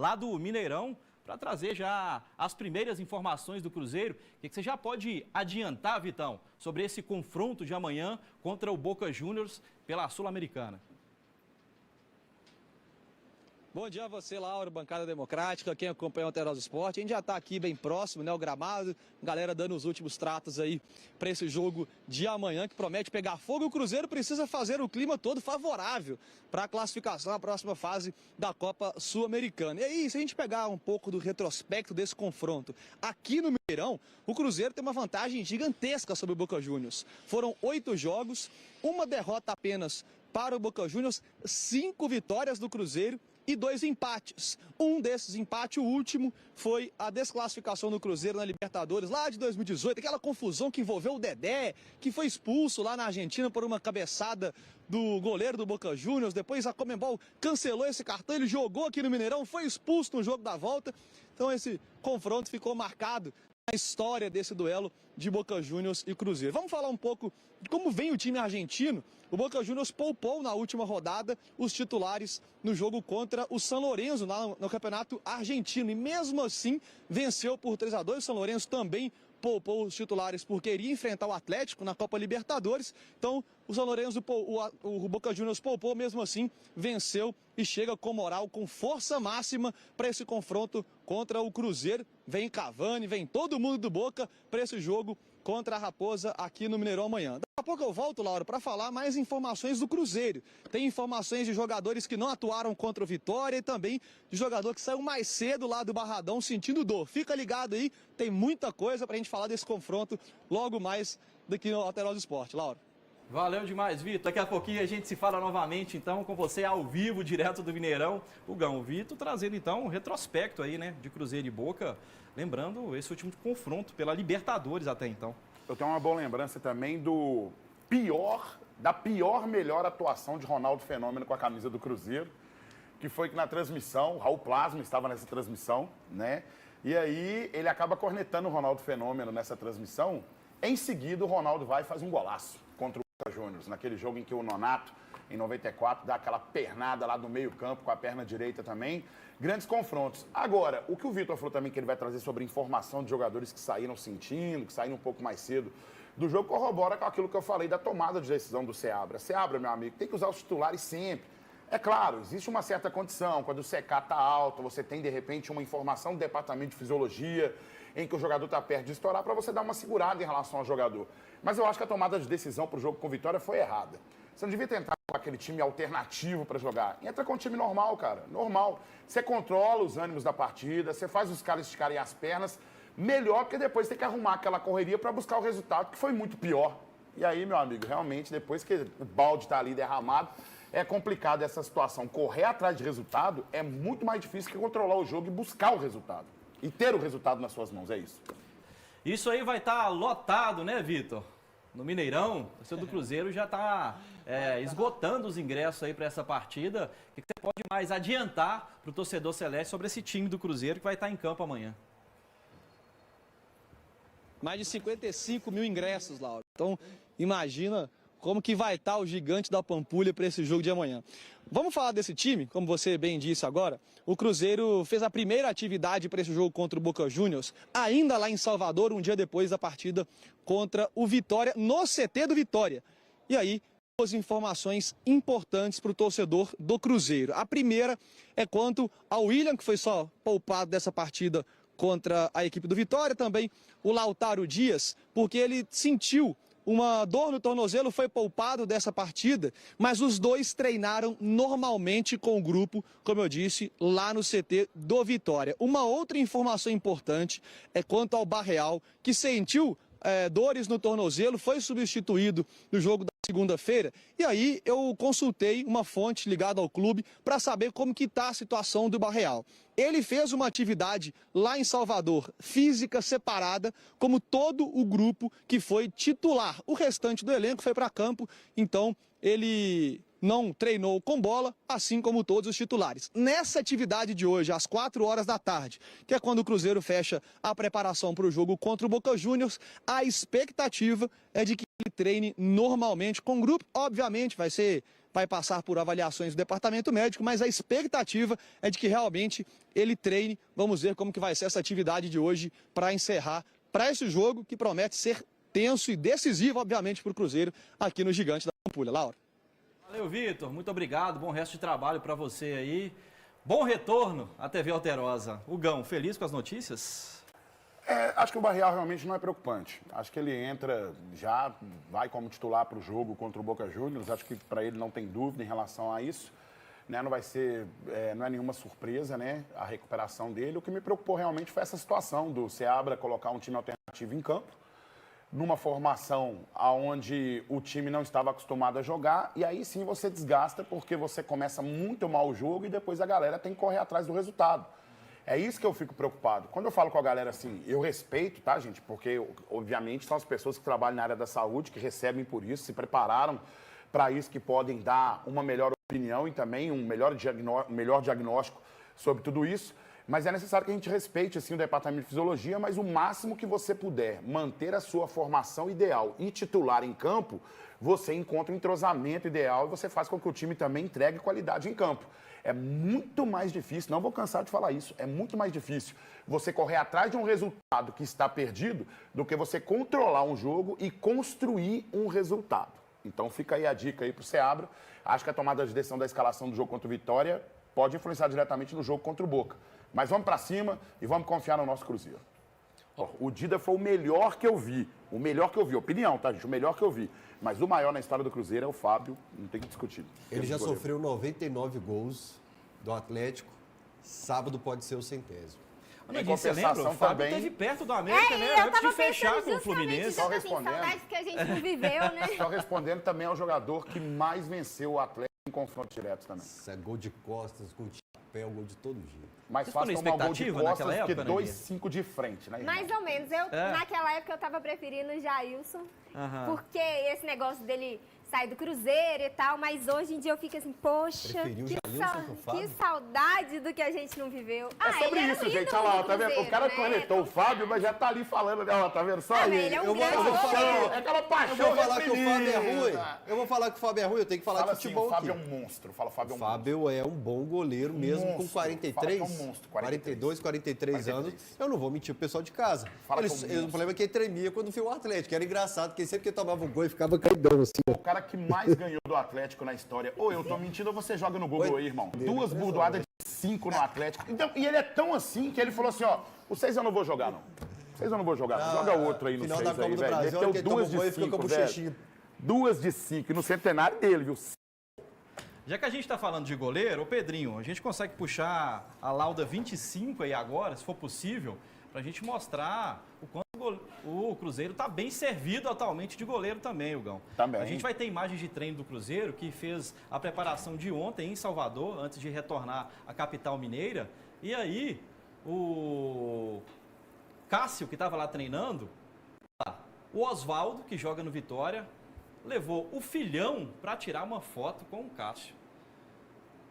lá do Mineirão, para trazer já as primeiras informações do Cruzeiro. O que você já pode adiantar, Vitão, sobre esse confronto de amanhã contra o Boca Juniors pela Sul-Americana? Bom dia a você, Laura, bancada democrática, quem acompanha o Alterosa Esporte. A gente já está aqui bem próximo, né, o gramado, galera dando os últimos tratos aí para esse jogo de amanhã, que promete pegar fogo. O Cruzeiro precisa fazer o clima todo favorável para a classificação à próxima fase da Copa Sul-Americana. E aí, se a gente pegar um pouco do retrospecto desse confronto, aqui no Mineirão, o Cruzeiro tem uma vantagem gigantesca sobre o Boca Juniors. Foram 8 jogos, uma derrota apenas para o Boca Juniors, 5 vitórias do Cruzeiro e 2 empates. Um desses empates, o último, foi a desclassificação do Cruzeiro na Libertadores, lá de 2018, aquela confusão que envolveu o Dedé, que foi expulso lá na Argentina por uma cabeçada do goleiro do Boca Juniors. Depois a Conmebol cancelou esse cartão, ele jogou aqui no Mineirão, foi expulso no jogo da volta. Então esse confronto ficou marcado na história desse duelo de Boca Juniors e Cruzeiro. Vamos falar um pouco de como vem o time argentino. O Boca Juniors poupou na última rodada os titulares no jogo contra o San Lorenzo no Campeonato Argentino. E mesmo assim venceu por 3-2. O San Lorenzo também poupou os titulares porque iria enfrentar o Atlético na Copa Libertadores. Então o San Lorenzo, o Boca Juniors poupou, mesmo assim venceu e chega com moral, com força máxima para esse confronto contra o Cruzeiro. Vem Cavani, vem todo mundo do Boca para esse jogo contra a Raposa aqui no Mineirão amanhã. Daqui a pouco eu volto, Laura, para falar mais informações do Cruzeiro. Tem informações de jogadores que não atuaram contra o Vitória e também de jogador que saiu mais cedo lá do Barradão sentindo dor. Fica ligado aí, tem muita coisa para a gente falar desse confronto logo mais daqui no Alterosa Esporte. Laura. Valeu demais, Vitor. Daqui a pouquinho a gente se fala novamente, então, com você ao vivo, direto do Mineirão. O Vitor trazendo, então, um retrospecto aí, né, de Cruzeiro e Boca. Lembrando esse último confronto pela Libertadores até então. Eu tenho uma boa lembrança também da pior melhor atuação de Ronaldo Fenômeno com a camisa do Cruzeiro, que foi que na transmissão, o Raul Plasma estava nessa transmissão, né? E aí ele acaba cornetando o Ronaldo Fenômeno nessa transmissão. Em seguida, o Ronaldo vai e faz um golaço contra o Boca Juniors, naquele jogo em que o Nonato, em 94, dá aquela pernada lá do meio campo com a perna direita também. Grandes confrontos. Agora, o que o Vitor falou também que ele vai trazer sobre informação de jogadores que saíram sentindo, que saíram um pouco mais cedo do jogo, corrobora com aquilo que eu falei da tomada de decisão do Seabra. Seabra, meu amigo, tem que usar os titulares sempre. É claro, existe uma certa condição, quando o CK está alto, você tem, de repente, uma informação do departamento de fisiologia, em que o jogador está perto de estourar, para você dar uma segurada em relação ao jogador. Mas eu acho que a tomada de decisão para o jogo com Vitória foi errada. Você não devia tentar com aquele time alternativo para jogar. Entra com um time normal, cara, normal. Você controla os ânimos da partida, você faz os caras esticarem as pernas, melhor, porque depois tem que arrumar aquela correria para buscar o resultado, que foi muito pior. E aí, meu amigo, realmente, depois que o balde está ali derramado, é complicado essa situação. Correr atrás de resultado é muito mais difícil que controlar o jogo e buscar o resultado. E ter o resultado nas suas mãos, é isso. Isso aí vai estar lotado, né, Vitor? No Mineirão, o torcedor do Cruzeiro já está esgotando os ingressos aí para essa partida. O que você pode mais adiantar para o torcedor celeste sobre esse time do Cruzeiro que vai estar em campo amanhã? Mais de 55 mil ingressos, Laura. Então, imagina como que vai estar o gigante da Pampulha para esse jogo de amanhã. Vamos falar desse time, como você bem disse agora. O Cruzeiro fez a primeira atividade para esse jogo contra o Boca Juniors, ainda lá em Salvador, um dia depois da partida contra o Vitória, no CT do Vitória. E aí, duas informações importantes para o torcedor do Cruzeiro. A primeira é quanto ao William, que foi só poupado dessa partida contra a equipe do Vitória, também o Lautaro Dias, porque ele sentiu uma dor no tornozelo, foi poupado dessa partida, mas os dois treinaram normalmente com o grupo, como eu disse, lá no CT do Vitória. Uma outra informação importante é quanto ao Barreal, que sentiu dores no tornozelo, foi substituído no jogo da segunda-feira, e aí eu consultei uma fonte ligada ao clube para saber como que está a situação do Barreal. Ele fez uma atividade lá em Salvador, física separada, como todo o grupo que foi titular. O restante do elenco foi para campo, então ele não treinou com bola, assim como todos os titulares. Nessa atividade de hoje, às 4 horas da tarde, que é quando o Cruzeiro fecha a preparação para o jogo contra o Boca Juniors, a expectativa é de que ele treine normalmente com o grupo. Obviamente vai ser vai passar por avaliações do departamento médico, mas a expectativa é de que realmente ele treine. Vamos ver como que vai ser essa atividade de hoje para encerrar para esse jogo que promete ser tenso e decisivo, obviamente, para o Cruzeiro aqui no Gigante da Pampulha. Laura. Valeu, Vitor. Muito obrigado. Bom resto de trabalho para você aí. Bom retorno à TV Alterosa. Hugão, feliz com as notícias? Acho que o Barreal realmente não é preocupante. Acho que ele entra, já vai como titular para o jogo contra o Boca Juniors. Acho que para ele não tem dúvida em relação a isso. Né? Não vai ser, não é nenhuma surpresa, né, a recuperação dele. O que me preocupou realmente foi essa situação do Seabra colocar um time alternativo em campo, numa formação onde o time não estava acostumado a jogar, e aí sim você desgasta porque você começa muito mal o jogo e depois a galera tem que correr atrás do resultado. É isso que eu fico preocupado. Quando eu falo com a galera assim, eu respeito, tá, gente? Porque, obviamente, são as pessoas que trabalham na área da saúde, que recebem por isso, se prepararam para isso, que podem dar uma melhor opinião e também um melhor diagnóstico sobre tudo isso. Mas é necessário que a gente respeite assim, o departamento de fisiologia, mas o máximo que você puder manter a sua formação ideal e titular em campo, você encontra um entrosamento ideal e você faz com que o time também entregue qualidade em campo. É muito mais difícil, não vou cansar de falar isso, é muito mais difícil você correr atrás de um resultado que está perdido do que você controlar um jogo e construir um resultado. Então fica aí a dica aí para o Seabra. Acho que a tomada de decisão da escalação do jogo contra o Vitória pode influenciar diretamente no jogo contra o Boca. Mas vamos para cima e vamos confiar no nosso Cruzeiro. O Dida foi o melhor que eu vi. O melhor que eu vi. Opinião, tá, gente? O melhor que eu vi. Mas o maior na história do Cruzeiro é o Fábio. Não tem que discutir. Ele já sofreu 99 gols do Atlético. Sábado pode ser o 100º. Amiguinho, você lembra? O Fábio esteve perto do América, né? Antes de fechar com o Fluminense. Só respondendo. Saudades que a gente não viveu, né? Só respondendo, também é o jogador que mais venceu o Atlético em confrontos diretos também. Isso é gol de costas, gol de chapéu, gol de todo jeito. Mais Vocês fácil foram na tomar um gol de expectativa costas naquela que época, 2-5 de frente, né, irmão? Mais ou menos. Naquela época eu tava preferindo o Jailson, porque esse negócio dele sair do Cruzeiro e tal, mas hoje em dia eu fico assim, poxa, Preferiu o Jailson que o Fábio? que saudade do que a gente não viveu. É sobre ele era isso, um gente. ídolo Olha lá, do tá vendo? O Cruzeiro, cara né? conectou o Fábio, mas já tá ali falando, né? Ó, tá vendo só? Mas ele é um grande goleiro. É aquela paixão. Eu vou falar que o reprimida. Fábio é ruim. Eu vou falar que o Fábio é ruim, eu tenho que falar Fala de assim, futebol o Fábio aqui. é um monstro. Fala, o Fábio é O um monstro. Fábio é um bom goleiro mesmo Monstro. com 43, Fala que é um monstro, 42, 43 anos. 43. Eu não vou mentir pro pessoal de casa. Fala que é um monstro. O problema é que ele tremia quando viu o Atlético. Era engraçado, porque sempre que ele tomava um gol, ele ficava caidão assim. O cara que mais ganhou do Atlético na história. Ou eu tô mentindo ou você joga no Google aí, irmão. 2 burdoadas de 5 no Atlético. Então, e ele é tão assim que ele falou assim, ó, o 6 eu não vou jogar, não. 6 eu não vou jogar, não. Joga outro aí no 6 final da aí, Copa do velho. Brasil, Meteu que ele 2 tomou banho e de ficou com 5, a velho. bochechinha. 2 de 5, no centenário dele, viu? Já que a gente está falando de goleiro, ô Pedrinho, a gente consegue puxar a lauda 25 aí agora, se for possível, para a gente mostrar o quanto o Cruzeiro está bem servido atualmente de goleiro também, Hugão. Também. A gente vai ter imagens de treino do Cruzeiro, que fez a preparação de ontem em Salvador, antes de retornar à capital mineira. E aí, o Cássio, que estava lá treinando, o Oswaldo, que joga no Vitória, levou o filhão para tirar uma foto com o Cássio.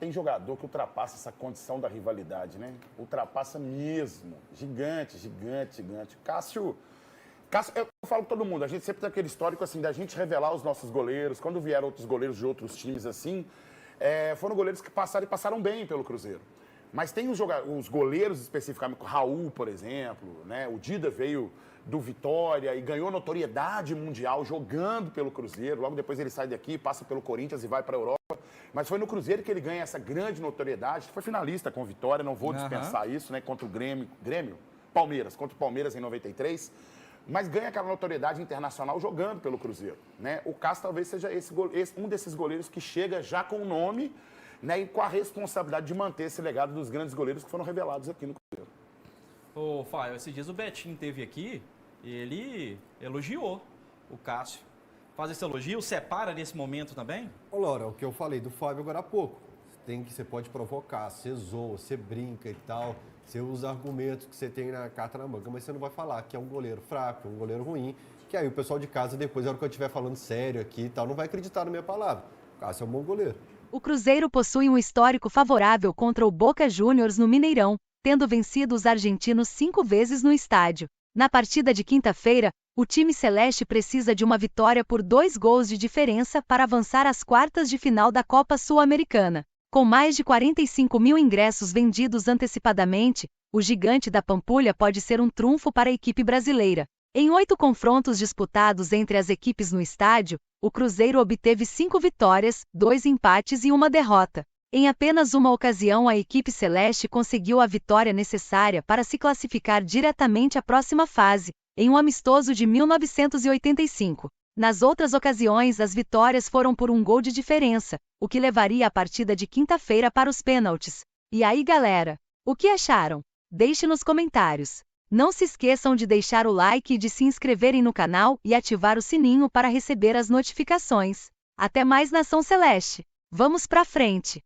Tem jogador que ultrapassa essa condição da rivalidade, né? Ultrapassa mesmo. Gigante, gigante, gigante. Cássio, eu falo com todo mundo, a gente sempre tem aquele histórico assim, da gente revelar os nossos goleiros. Quando vieram outros goleiros de outros times assim, foram goleiros que passaram e passaram bem pelo Cruzeiro. Mas tem os goleiros especificamente, o Raul, por exemplo, né? O Dida veio do Vitória e ganhou notoriedade mundial jogando pelo Cruzeiro. Logo depois ele sai daqui, passa pelo Corinthians e vai para a Europa. Mas foi no Cruzeiro que ele ganha essa grande notoriedade. Foi finalista com o Vitória, não vou dispensar isso, né? Contra o Palmeiras, contra o Palmeiras em 93. Mas ganha aquela notoriedade internacional jogando pelo Cruzeiro, né? O Cássio talvez seja um desses goleiros que chega já com o nome, né? E com a responsabilidade de manter esse legado dos grandes goleiros que foram revelados aqui no Cruzeiro. Ô, Fábio, esses dias o Betinho esteve aqui e ele elogiou o Cássio. Faz esse elogio, separa nesse momento também? Ô, Laura, o que eu falei do Fábio agora há pouco. Você pode provocar, você zoa, você brinca e tal, você usa argumentos que você tem na carta na manga, mas você não vai falar que é um goleiro fraco, um goleiro ruim, que aí o pessoal de casa, depois, na hora que eu estiver falando sério aqui e tal, não vai acreditar na minha palavra. O Cássio é um bom goleiro. O Cruzeiro possui um histórico favorável contra o Boca Juniors no Mineirão, tendo vencido os argentinos 5 vezes no estádio. Na partida de quinta-feira, o time celeste precisa de uma vitória por 2 gols de diferença para avançar às quartas de final da Copa Sul-Americana. Com mais de 45 mil ingressos vendidos antecipadamente, o gigante da Pampulha pode ser um trunfo para a equipe brasileira. Em 8 confrontos disputados entre as equipes no estádio, o Cruzeiro obteve 5 vitórias, 2 empates e 1 derrota. Em apenas uma ocasião, a equipe celeste conseguiu a vitória necessária para se classificar diretamente à próxima fase, em um amistoso de 1985. Nas outras ocasiões, as vitórias foram por 1 gol de diferença, o que levaria a partida de quinta-feira para os pênaltis. E aí, galera, o que acharam? Deixe nos comentários. Não se esqueçam de deixar o like e de se inscreverem no canal e ativar o sininho para receber as notificações. Até mais, Nação Celeste! Vamos pra frente!